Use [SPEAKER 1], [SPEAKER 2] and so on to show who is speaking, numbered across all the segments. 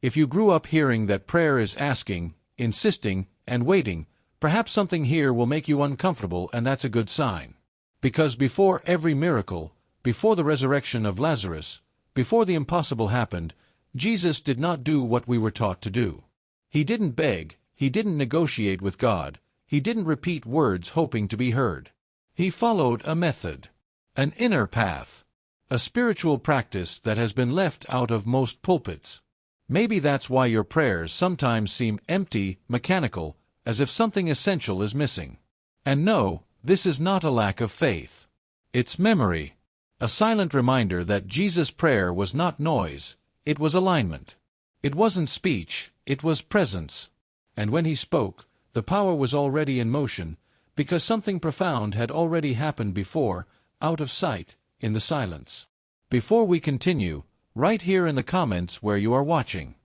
[SPEAKER 1] If you grew up hearing that prayer is asking, insisting, and waiting, perhaps something here will make you uncomfortable, and that's a good sign. Because before every miracle, before the resurrection of Lazarus, before the impossible happened, Jesus did not do what we were taught to do. He didn't beg, he didn't negotiate with God, he didn't repeat words hoping to be heard. He followed a method, an inner path, a spiritual practice that has been left out of most pulpits. Maybe that's why your prayers sometimes seem empty, mechanical, as if something essential is missing. And no, this is not a lack of faith. It's memory. A silent reminder that Jesus' prayer was not noise, it was alignment. It wasn't speech, it was presence. And when he spoke, the power was already in motion, because something profound had already happened before, out of sight, in the silence. Before we continue, write here in the comments where you are watching.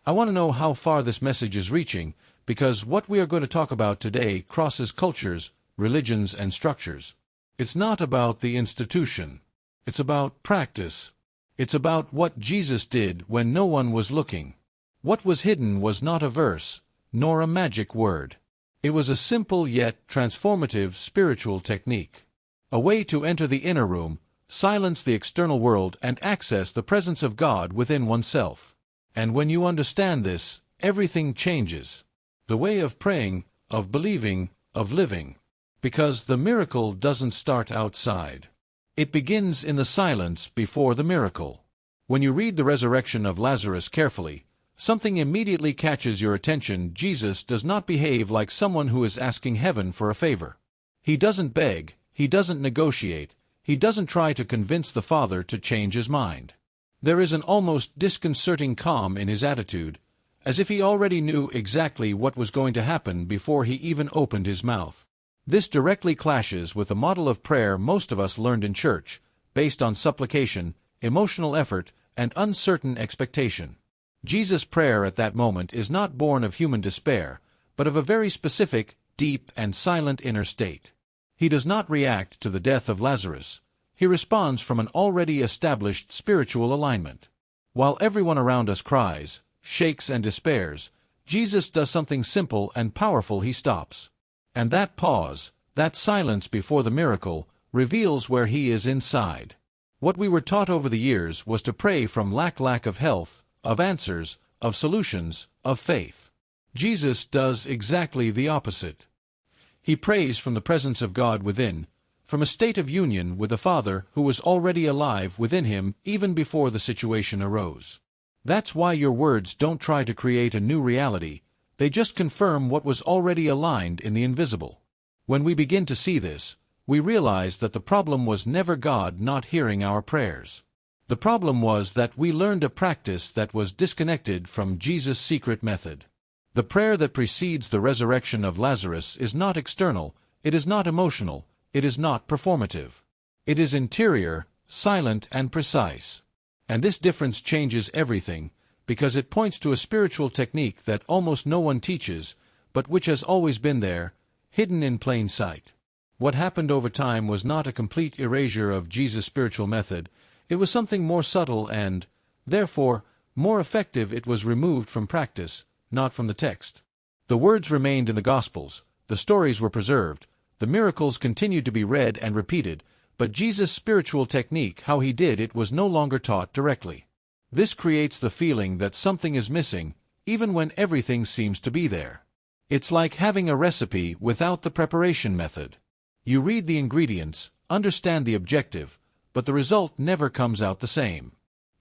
[SPEAKER 1] I want to know how far this message is reaching, because what we are going to talk about today crosses cultures, religions, and structures. It's not about the institution. It's about practice. It's about what Jesus did when no one was looking. What was hidden was not a verse, nor a magic word. It was a simple yet transformative spiritual technique. A way to enter the inner room, silence the external world, and access the presence of God within oneself. And when you understand this, everything changes. The way of praying, of believing, of living. Because the miracle doesn't start outside. It begins in the silence before the miracle. When you read the resurrection of Lazarus carefully, something immediately catches your attention. Jesus does not behave like someone who is asking heaven for a favor. He doesn't beg, he doesn't negotiate, he doesn't try to convince the Father to change his mind. There is an almost disconcerting calm in his attitude, as if he already knew exactly what was going to happen before he even opened his mouth. This directly clashes with the model of prayer most of us learned in church, based on supplication, emotional effort, and uncertain expectation. Jesus' prayer at that moment is not born of human despair, but of a very specific, deep, and silent inner state. He does not react to the death of Lazarus. He responds from an already established spiritual alignment. While everyone around us cries, shakes, and despairs, Jesus does something simple and powerful. He stops. And that pause, that silence before the miracle, reveals where he is inside. What we were taught over the years was to pray from lack of health, of answers, of solutions, of faith. Jesus does exactly the opposite. He prays from the presence of God within, from a state of union with the Father who was already alive within him even before the situation arose. That's why your words don't try to create a new reality, they just confirm what was already aligned in the invisible. When we begin to see this, we realize that the problem was never God not hearing our prayers. The problem was that we learned a practice that was disconnected from Jesus' secret method. The prayer that precedes the resurrection of Lazarus is not external, it is not emotional, it is not performative. It is interior, silent, and precise. And this difference changes everything, because it points to a spiritual technique that almost no one teaches, but which has always been there, hidden in plain sight. What happened over time was not a complete erasure of Jesus' spiritual method, it was something more subtle and, therefore, more effective. It was removed from practice, not from the text. The words remained in the Gospels, the stories were preserved, the miracles continued to be read and repeated, but Jesus' spiritual technique, how he did it, was no longer taught directly. This creates the feeling that something is missing, even when everything seems to be there. It's like having a recipe without the preparation method. You read the ingredients, understand the objective, but the result never comes out the same.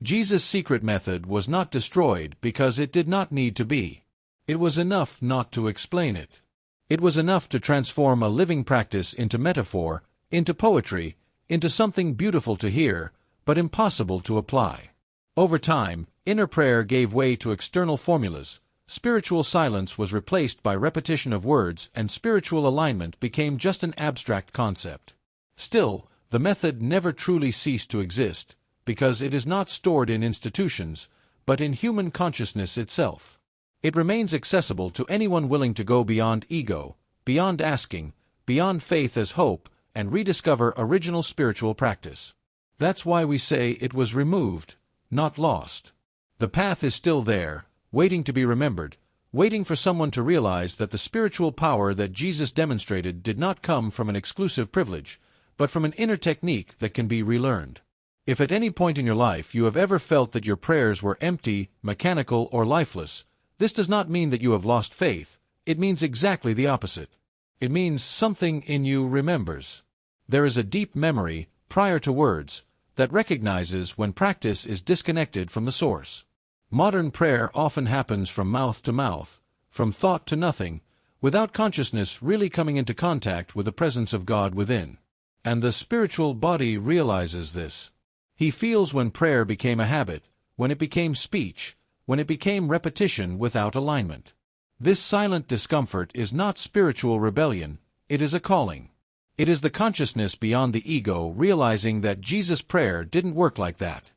[SPEAKER 1] Jesus' secret method was not destroyed because it did not need to be. It was enough not to explain it. It was enough to transform a living practice into metaphor, into poetry, into something beautiful to hear, but impossible to apply. Over time, inner prayer gave way to external formulas, spiritual silence was replaced by repetition of words, and spiritual alignment became just an abstract concept. Still, the method never truly ceased to exist, because it is not stored in institutions, but in human consciousness itself. It remains accessible to anyone willing to go beyond ego, beyond asking, beyond faith as hope, and rediscover original spiritual practice. That's why we say it was removed, not lost. The path is still there, waiting to be remembered, waiting for someone to realize that the spiritual power that Jesus demonstrated did not come from an exclusive privilege, but from an inner technique that can be relearned. If at any point in your life you have ever felt that your prayers were empty, mechanical, or lifeless, this does not mean that you have lost faith. It means exactly the opposite. It means something in you remembers. There is a deep memory, prior to words, that recognizes when practice is disconnected from the source. Modern prayer often happens from mouth to mouth, from thought to nothing, without consciousness really coming into contact with the presence of God within. And the spiritual body realizes this. He feels when prayer became a habit, when it became speech, when it became repetition without alignment. This silent discomfort is not spiritual rebellion, it is a calling. It is the consciousness beyond the ego realizing that Jesus' prayer didn't work like that.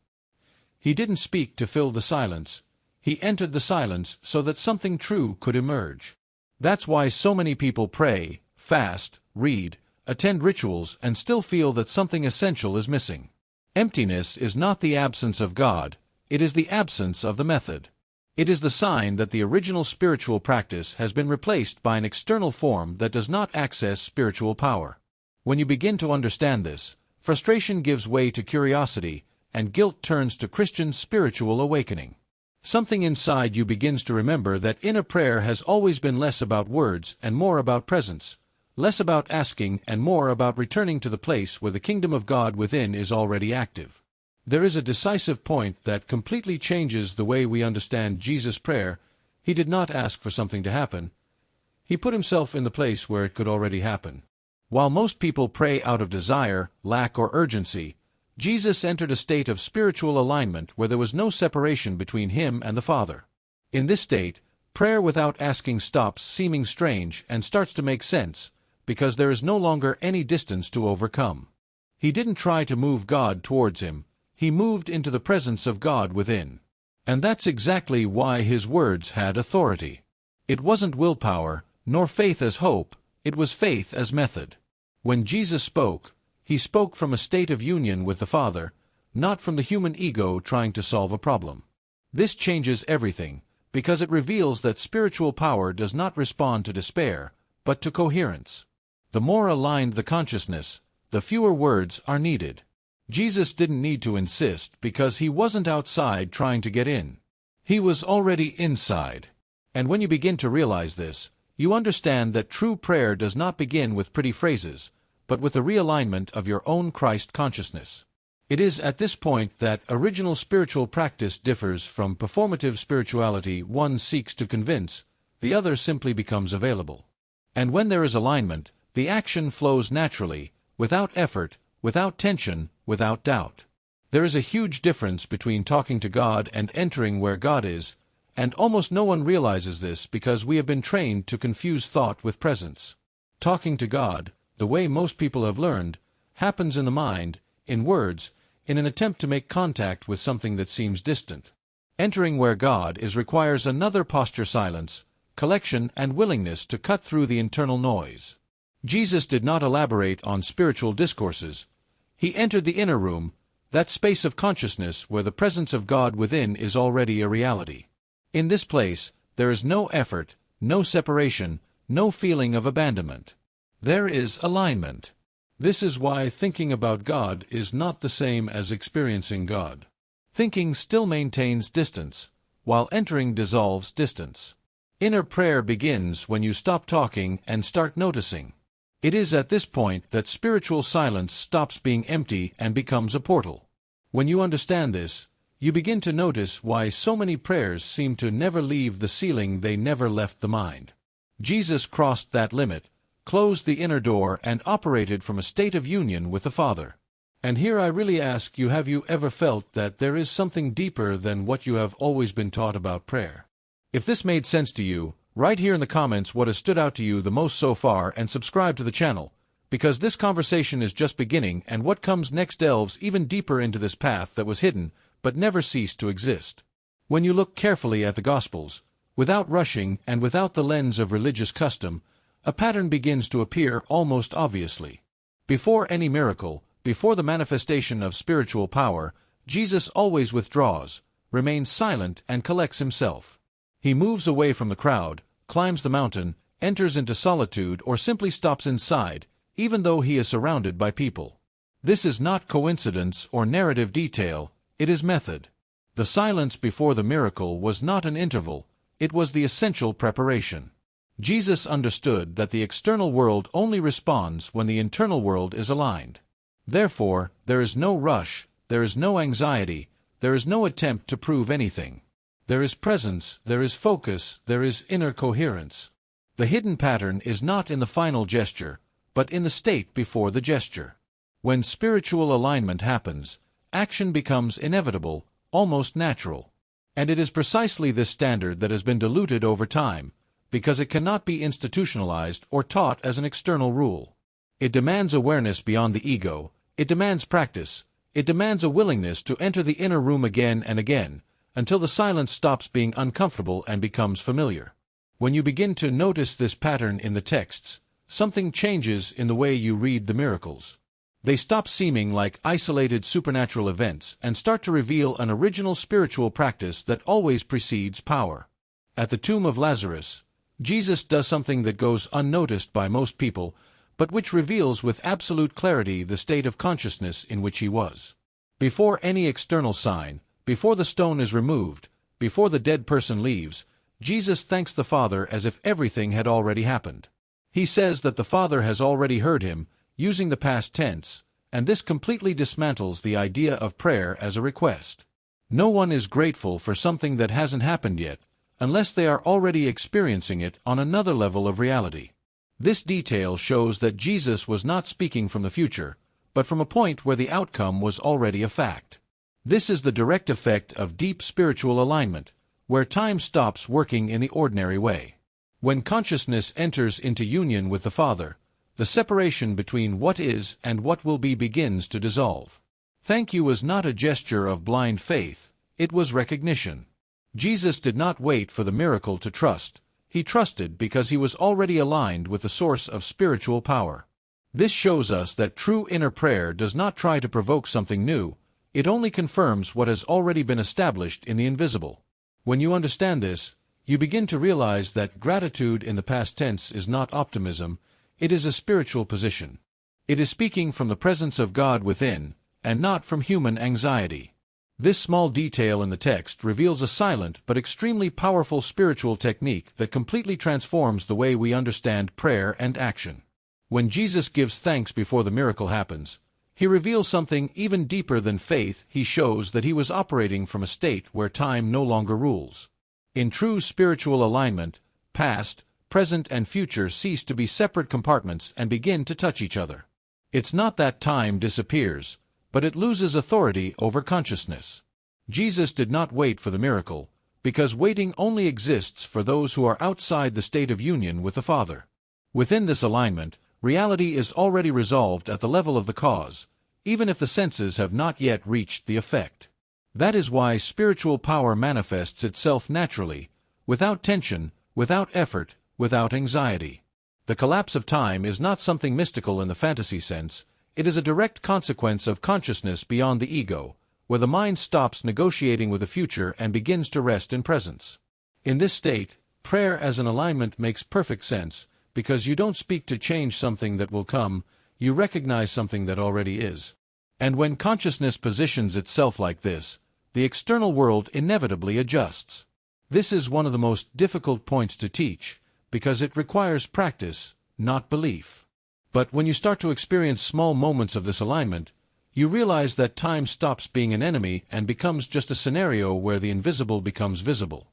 [SPEAKER 1] He didn't speak to fill the silence. He entered the silence so that something true could emerge. That's why so many people pray, fast, read, attend rituals, and still feel that something essential is missing. Emptiness is not the absence of God, it is the absence of the method. It is the sign that the original spiritual practice has been replaced by an external form that does not access spiritual power. When you begin to understand this, frustration gives way to curiosity, and guilt turns to Christian spiritual awakening. Something inside you begins to remember that inner prayer has always been less about words and more about presence, less about asking and more about returning to the place where the kingdom of God within is already active. There is a decisive point that completely changes the way we understand Jesus' prayer. He did not ask for something to happen. He put himself in the place where it could already happen. While most people pray out of desire, lack, or urgency, Jesus entered a state of spiritual alignment where there was no separation between him and the Father. In this state, prayer without asking stops seeming strange and starts to make sense, because there is no longer any distance to overcome. He didn't try to move God towards him, he moved into the presence of God within. And that's exactly why his words had authority. It wasn't willpower, nor faith as hope, it was faith as method. When Jesus spoke, he spoke from a state of union with the Father, not from the human ego trying to solve a problem. This changes everything, because it reveals that spiritual power does not respond to despair, but to coherence. The more aligned the consciousness, the fewer words are needed. Jesus didn't need to insist because he wasn't outside trying to get in. He was already inside. And when you begin to realize this, you understand that true prayer does not begin with pretty phrases, but with the realignment of your own Christ consciousness. It is at this point that original spiritual practice differs from performative spirituality. One seeks to convince, the other simply becomes available. And when there is alignment, the action flows naturally, without effort, without tension, without doubt. There is a huge difference between talking to God and entering where God is, and almost no one realizes this because we have been trained to confuse thought with presence. Talking to God, the way most people have learned, happens in the mind, in words, in an attempt to make contact with something that seems distant. Entering where God is requires another posture: silence, collection, and willingness to cut through the internal noise. Jesus did not elaborate on spiritual discourses. He entered the inner room, that space of consciousness where the presence of God within is already a reality. In this place, there is no effort, no separation, no feeling of abandonment. There is alignment. This is why thinking about God is not the same as experiencing God. Thinking still maintains distance, while entering dissolves distance. Inner prayer begins when you stop talking and start noticing. It is at this point that spiritual silence stops being empty and becomes a portal. When you understand this, you begin to notice why so many prayers seem to never leave the ceiling. They never left the mind. Jesus crossed that limit, closed the inner door, and operated from a state of union with the Father. And here I really ask you, have you ever felt that there is something deeper than what you have always been taught about prayer? If this made sense to you, write here in the comments what has stood out to you the most so far, and subscribe to the channel, because this conversation is just beginning, and what comes next delves even deeper into this path that was hidden but never ceased to exist. When you look carefully at the Gospels, without rushing and without the lens of religious custom, a pattern begins to appear almost obviously. Before any miracle, before the manifestation of spiritual power, Jesus always withdraws, remains silent, and collects himself. He moves away from the crowd, climbs the mountain, enters into solitude, or simply stops inside, even though he is surrounded by people. This is not coincidence or narrative detail, it is method. The silence before the miracle was not an interval, it was the essential preparation. Jesus understood that the external world only responds when the internal world is aligned. Therefore, there is no rush, there is no anxiety, there is no attempt to prove anything. There is presence, there is focus, there is inner coherence. The hidden pattern is not in the final gesture, but in the state before the gesture. When spiritual alignment happens, action becomes inevitable, almost natural. And it is precisely this standard that has been diluted over time, because it cannot be institutionalized or taught as an external rule. It demands awareness beyond the ego, it demands practice, it demands a willingness to enter the inner room again and again, until the silence stops being uncomfortable and becomes familiar. When you begin to notice this pattern in the texts, something changes in the way you read the miracles. They stop seeming like isolated supernatural events and start to reveal an original spiritual practice that always precedes power. At the tomb of Lazarus, Jesus does something that goes unnoticed by most people, but which reveals with absolute clarity the state of consciousness in which he was. Before any external sign, before the stone is removed, before the dead person leaves, Jesus thanks the Father as if everything had already happened. He says that the Father has already heard him, using the past tense, and this completely dismantles the idea of prayer as a request. No one is grateful for something that hasn't happened yet, unless they are already experiencing it on another level of reality. This detail shows that Jesus was not speaking from the future, but from a point where the outcome was already a fact. This is the direct effect of deep spiritual alignment, where time stops working in the ordinary way. When consciousness enters into union with the Father, the separation between what is and what will be begins to dissolve. Thank you was not a gesture of blind faith, it was recognition. Jesus did not wait for the miracle to trust, he trusted because he was already aligned with the source of spiritual power. This shows us that true inner prayer does not try to provoke something new, it only confirms what has already been established in the invisible. When you understand this, you begin to realize that gratitude in the past tense is not optimism, it is a spiritual position. It is speaking from the presence of God within, and not from human anxiety. This small detail in the text reveals a silent but extremely powerful spiritual technique that completely transforms the way we understand prayer and action. When Jesus gives thanks before the miracle happens, he reveals something even deeper than faith. He shows that he was operating from a state where time no longer rules. In true spiritual alignment, past, present, and future cease to be separate compartments and begin to touch each other. It's not that time disappears, but it loses authority over consciousness. Jesus did not wait for the miracle, because waiting only exists for those who are outside the state of union with the Father. Within this alignment, reality is already resolved at the level of the cause, even if the senses have not yet reached the effect. That is why spiritual power manifests itself naturally, without tension, without effort, without anxiety. The collapse of time is not something mystical in the fantasy sense, it is a direct consequence of consciousness beyond the ego, where the mind stops negotiating with the future and begins to rest in presence. In this state, prayer as an alignment makes perfect sense, because you don't speak to change something that will come, you recognize something that already is. And when consciousness positions itself like this, the external world inevitably adjusts. This is one of the most difficult points to teach, because it requires practice, not belief. But when you start to experience small moments of this alignment, you realize that time stops being an enemy and becomes just a scenario where the invisible becomes visible.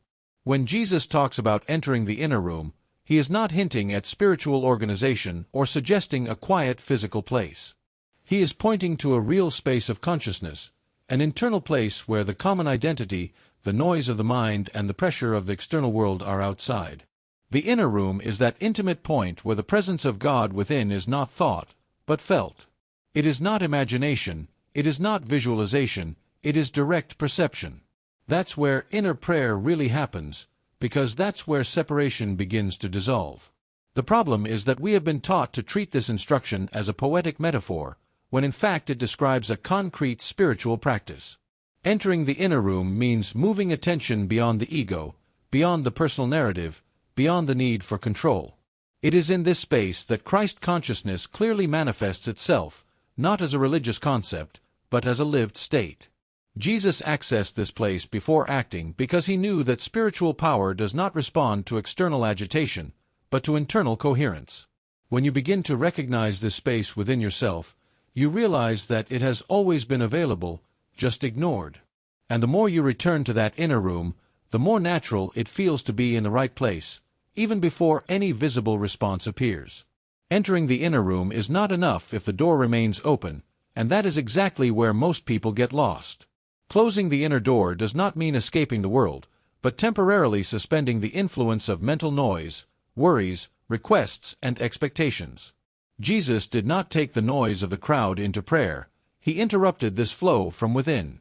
[SPEAKER 1] When Jesus talks about entering the inner room, he is not hinting at spiritual organization or suggesting a quiet physical place. He is pointing to a real space of consciousness, an internal place where the common identity, the noise of the mind, and the pressure of the external world are outside. The inner room is that intimate point where the presence of God within is not thought, but felt. It is not imagination, it is not visualization, it is direct perception. That's where inner prayer really happens, because that's where separation begins to dissolve. The problem is that we have been taught to treat this instruction as a poetic metaphor, when in fact it describes a concrete spiritual practice. Entering the inner room means moving attention beyond the ego, beyond the personal narrative, beyond the need for control. It is in this space that Christ consciousness clearly manifests itself, not as a religious concept, but as a lived state. Jesus accessed this place before acting because he knew that spiritual power does not respond to external agitation, but to internal coherence. When you begin to recognize this space within yourself, you realize that it has always been available, just ignored. And the more you return to that inner room, the more natural it feels to be in the right place, even before any visible response appears. Entering the inner room is not enough if the door remains open, and that is exactly where most people get lost. Closing the inner door does not mean escaping the world, but temporarily suspending the influence of mental noise, worries, requests, and expectations. Jesus did not take the noise of the crowd into prayer. He interrupted this flow from within.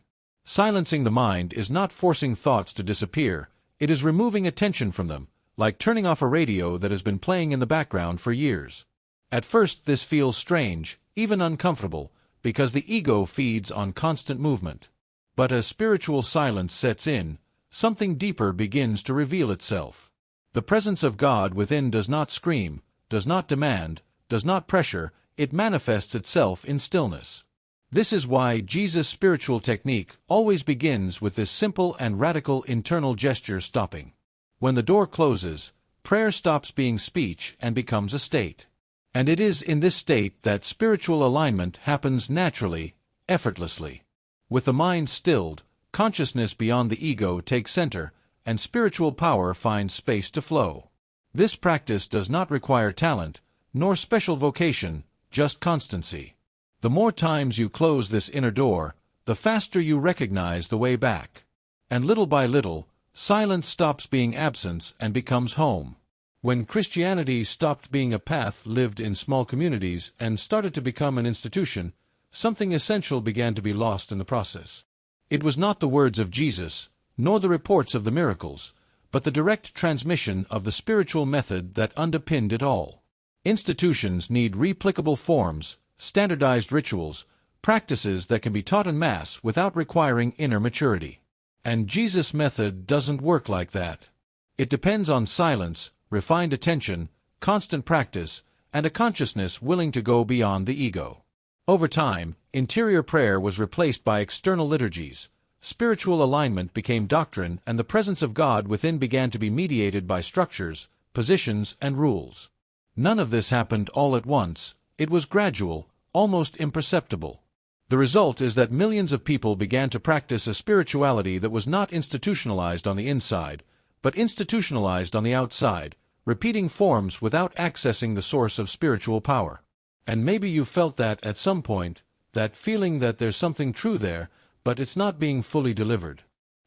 [SPEAKER 1] Silencing the mind is not forcing thoughts to disappear, it is removing attention from them, like turning off a radio that has been playing in the background for years. At first this feels strange, even uncomfortable, because the ego feeds on constant movement. But as spiritual silence sets in, something deeper begins to reveal itself. The presence of God within does not scream, does not demand, does not pressure, it manifests itself in stillness. This is why Jesus' spiritual technique always begins with this simple and radical internal gesture: stopping. When the door closes, prayer stops being speech and becomes a state. And it is in this state that spiritual alignment happens naturally, effortlessly. With the mind stilled, consciousness beyond the ego takes center, and spiritual power finds space to flow. This practice does not require talent, nor special vocation, just constancy. The more times you close this inner door, the faster you recognize the way back. And little by little, silence stops being absence and becomes home. When Christianity stopped being a path lived in small communities and started to become an institution, something essential began to be lost in the process. It was not the words of Jesus, nor the reports of the miracles, but the direct transmission of the spiritual method that underpinned it all. Institutions need replicable forms, standardized rituals, practices that can be taught en masse without requiring inner maturity. And Jesus' method doesn't work like that. It depends on silence, refined attention, constant practice, and a consciousness willing to go beyond the ego. Over time, interior prayer was replaced by external liturgies. Spiritual alignment became doctrine, and the presence of God within began to be mediated by structures, positions, and rules. None of this happened all at once. It was gradual, almost imperceptible. The result is that millions of people began to practice a spirituality that was not institutionalized on the inside, but institutionalized on the outside, repeating forms without accessing the source of spiritual power. And maybe you felt that at some point, that feeling that there's something true there, but it's not being fully delivered.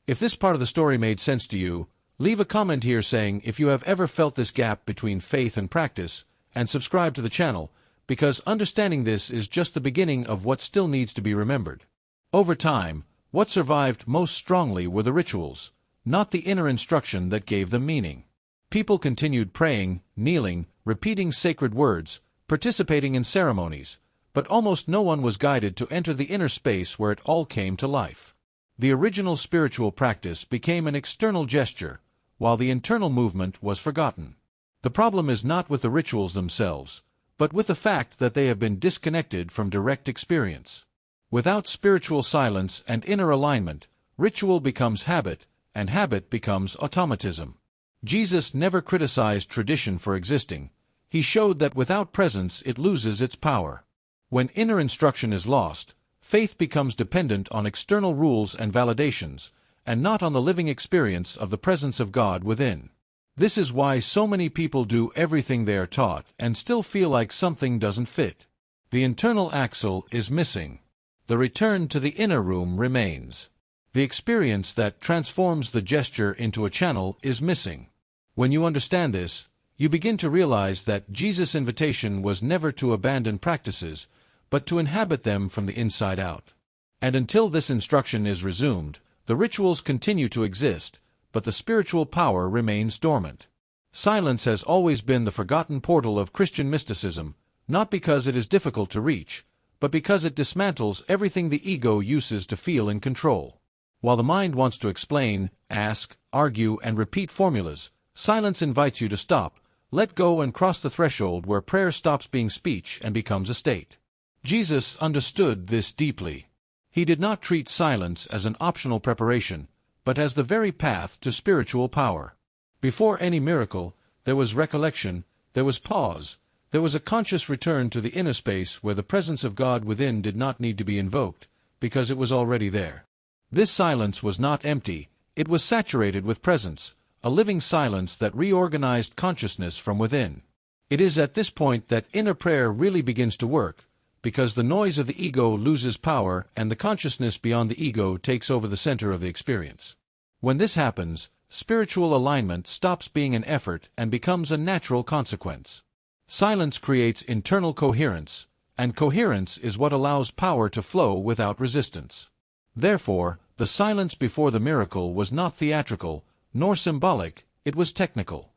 [SPEAKER 1] If this part of the story made sense to you, leave a comment here saying if you have ever felt this gap between faith and practice, and subscribe to the channel, because understanding this is just the beginning of what still needs to be remembered. Over time, what survived most strongly were the rituals, not the inner instruction that gave them meaning. People continued praying, kneeling, repeating sacred words, participating in ceremonies, but almost no one was guided to enter the inner space where it all came to life. The original spiritual practice became an external gesture, while the internal movement was forgotten. The problem is not with the rituals themselves, but with the fact that they have been disconnected from direct experience. Without spiritual silence and inner alignment, ritual becomes habit, and habit becomes automatism. Jesus never criticized tradition for existing. He showed that without presence it loses its power. When inner instruction is lost, faith becomes dependent on external rules and validations, and not on the living experience of the presence of God within. This is why so many people do everything they are taught and still feel like something doesn't fit. The internal axle is missing. The return to the inner room remains. The experience that transforms the gesture into a channel is missing. When you understand this, you begin to realize that Jesus' invitation was never to abandon practices, but to inhabit them from the inside out. And until this instruction is resumed, the rituals continue to exist, but the spiritual power remains dormant. Silence has always been the forgotten portal of Christian mysticism, not because it is difficult to reach, but because it dismantles everything the ego uses to feel in control. While the mind wants to explain, ask, argue, and repeat formulas, silence invites you to stop, let go, and cross the threshold where prayer stops being speech and becomes a state. Jesus understood this deeply. He did not treat silence as an optional preparation, but as the very path to spiritual power. Before any miracle, there was recollection, there was pause, there was a conscious return to the inner space where the presence of God within did not need to be invoked, because it was already there. This silence was not empty, it was saturated with presence, a living silence that reorganized consciousness from within. It is at this point that inner prayer really begins to work, because the noise of the ego loses power and the consciousness beyond the ego takes over the center of the experience. When this happens, spiritual alignment stops being an effort and becomes a natural consequence. Silence creates internal coherence, and coherence is what allows power to flow without resistance. Therefore, the silence before the miracle was not theatrical, nor symbolic, it was technical.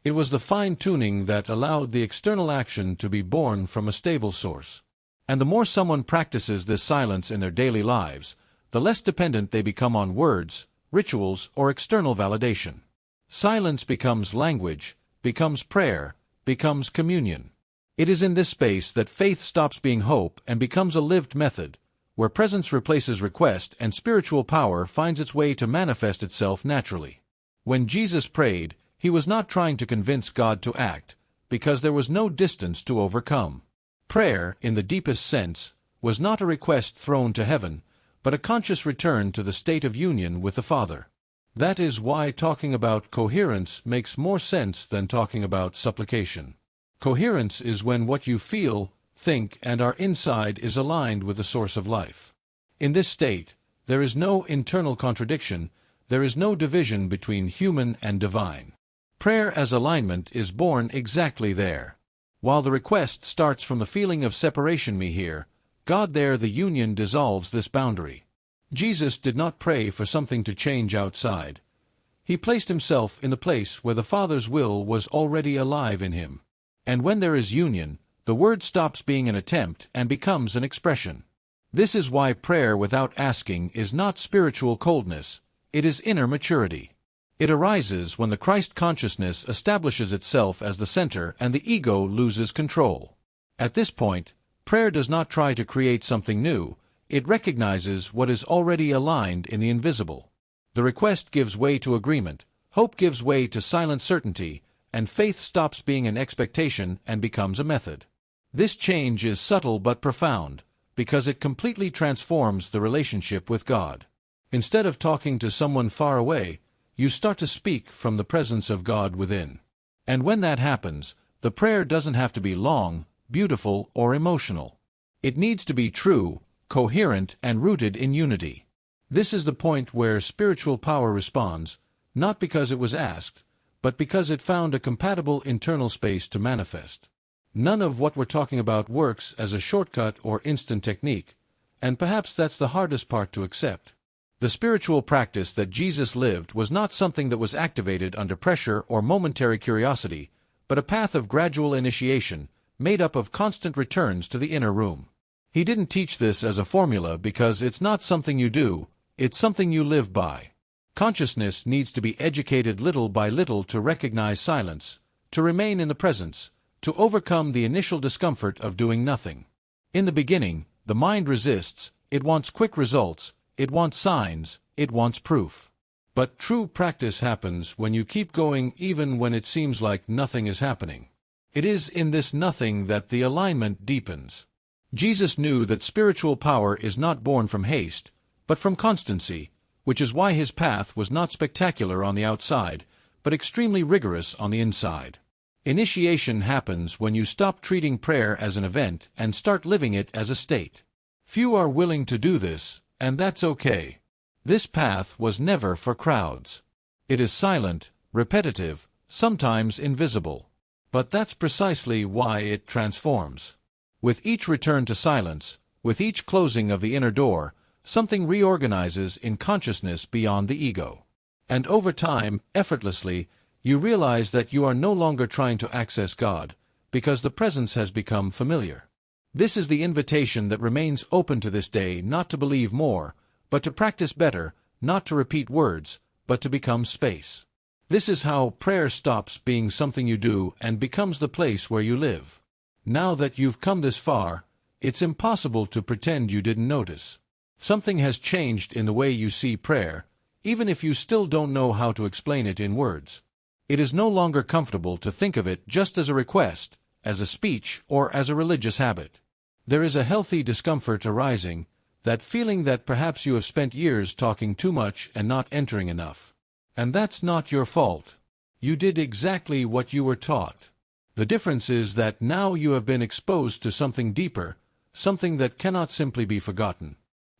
[SPEAKER 1] It was the fine-tuning that allowed the external action to be born from a stable source. And the more someone practices this silence in their daily lives, the less dependent they become on words, rituals, or external validation. Silence becomes language, becomes prayer, becomes communion. It is in this space that faith stops being hope and becomes a lived method, where presence replaces request and spiritual power finds its way to manifest itself naturally. When Jesus prayed, he was not trying to convince God to act, because there was no distance to overcome. Prayer, in the deepest sense, was not a request thrown to heaven, but a conscious return to the state of union with the Father. That is why talking about coherence makes more sense than talking about supplication. Coherence is when what you feel, think, and are inside is aligned with the source of life. In this state, there is no internal contradiction, there is no division between human and divine. Prayer as alignment is born exactly there. While the request starts from the feeling of separation, me here, God there, the union dissolves this boundary. Jesus did not pray for something to change outside. He placed himself in the place where the Father's will was already alive in him. And when there is union, the word stops being an attempt and becomes an expression. This is why prayer without asking is not spiritual coldness, it is inner maturity. It arises when the Christ consciousness establishes itself as the center and the ego loses control. At this point, prayer does not try to create something new, it recognizes what is already aligned in the invisible. The request gives way to agreement, hope gives way to silent certainty, and faith stops being an expectation and becomes a method. This change is subtle but profound, because it completely transforms the relationship with God. Instead of talking to someone far away, you start to speak from the presence of God within. And when that happens, the prayer doesn't have to be long, beautiful, or emotional. It needs to be true, coherent, and rooted in unity. This is the point where spiritual power responds, not because it was asked, but because it found a compatible internal space to manifest. None of what we're talking about works as a shortcut or instant technique, and perhaps that's the hardest part to accept. The spiritual practice that Jesus lived was not something that was activated under pressure or momentary curiosity, but a path of gradual initiation, made up of constant returns to the inner room. He didn't teach this as a formula because it's not something you do, it's something you live by. Consciousness needs to be educated little by little to recognize silence, to remain in the presence, to overcome the initial discomfort of doing nothing. In the beginning, the mind resists, it wants quick results, it wants signs, it wants proof. But true practice happens when you keep going even when it seems like nothing is happening. It is in this nothing that the alignment deepens. Jesus knew that spiritual power is not born from haste, but from constancy, which is why his path was not spectacular on the outside, but extremely rigorous on the inside. Initiation happens when you stop treating prayer as an event and start living it as a state. Few are willing to do this, and that's okay. This path was never for crowds. It is silent, repetitive, sometimes invisible. But that's precisely why it transforms. With each return to silence, with each closing of the inner door, something reorganizes in consciousness beyond the ego. And over time, effortlessly, you realize that you are no longer trying to access God, because the presence has become familiar. This is the invitation that remains open to this day, not to believe more, but to practice better, not to repeat words, but to become space. This is how prayer stops being something you do and becomes the place where you live. Now that you've come this far, it's impossible to pretend you didn't notice. Something has changed in the way you see prayer, even if you still don't know how to explain it in words. It is no longer comfortable to think of it just as a request, as a speech, or as a religious habit. There is a healthy discomfort arising, that feeling that perhaps you have spent years talking too much and not entering enough. And that's not your fault. You did exactly what you were taught. The difference is that now you have been exposed to something deeper, something that cannot simply be forgotten.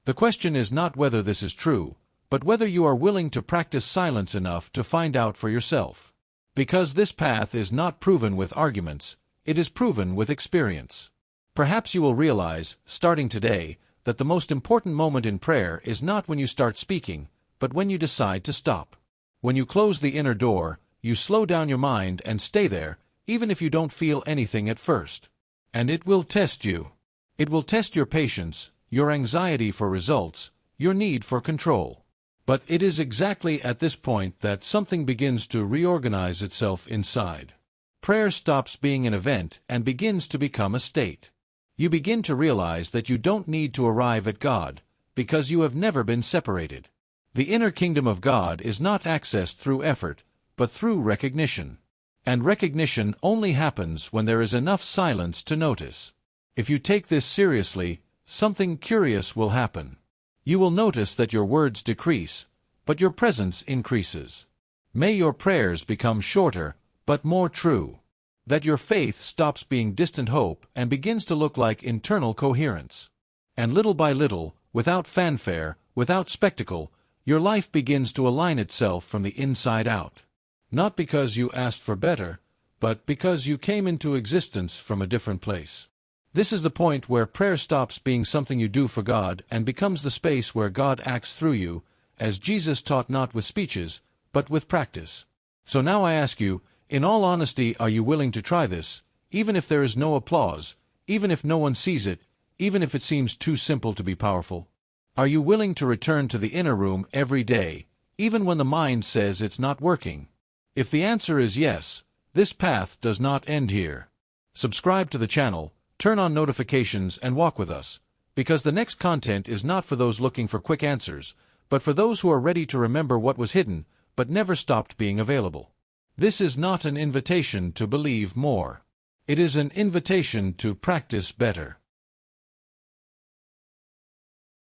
[SPEAKER 1] The question is not whether this is true, but whether you are willing to practice silence enough to find out for yourself. Because this path is not proven with arguments, it is proven with experience. Perhaps you will realize, starting today, that the most important moment in prayer is not when you start speaking, but when you decide to stop. When you close the inner door, you slow down your mind and stay there, even if you don't feel anything at first. And it will test you. It will test your patience, your anxiety for results, your need for control. But it is exactly at this point that something begins to reorganize itself inside. Prayer stops being an event and begins to become a state. You begin to realize that you don't need to arrive at God, because you have never been separated. The inner kingdom of God is not accessed through effort, but through recognition. And recognition only happens when there is enough silence to notice. If you take this seriously, something curious will happen. You will notice that your words decrease, but your presence increases. May your prayers become shorter, but more true. That your faith stops being distant hope and begins to look like internal coherence. And little by little, without fanfare, without spectacle, your life begins to align itself from the inside out. Not because you asked for better, but because you came into existence from a different place. This is the point where prayer stops being something you do for God and becomes the space where God acts through you, as Jesus taught, not with speeches, but with practice. So now I ask you, in all honesty, are you willing to try this, even if there is no applause, even if no one sees it, even if it seems too simple to be powerful? Are you willing to return to the inner room every day, even when the mind says it's not working? If the answer is yes, this path does not end here. Subscribe to the channel, turn on notifications, and walk with us, because the next content is not for those looking for quick answers, but for those who are ready to remember what was hidden, but never stopped being available. This is not an invitation to believe more. It is an invitation to practice better.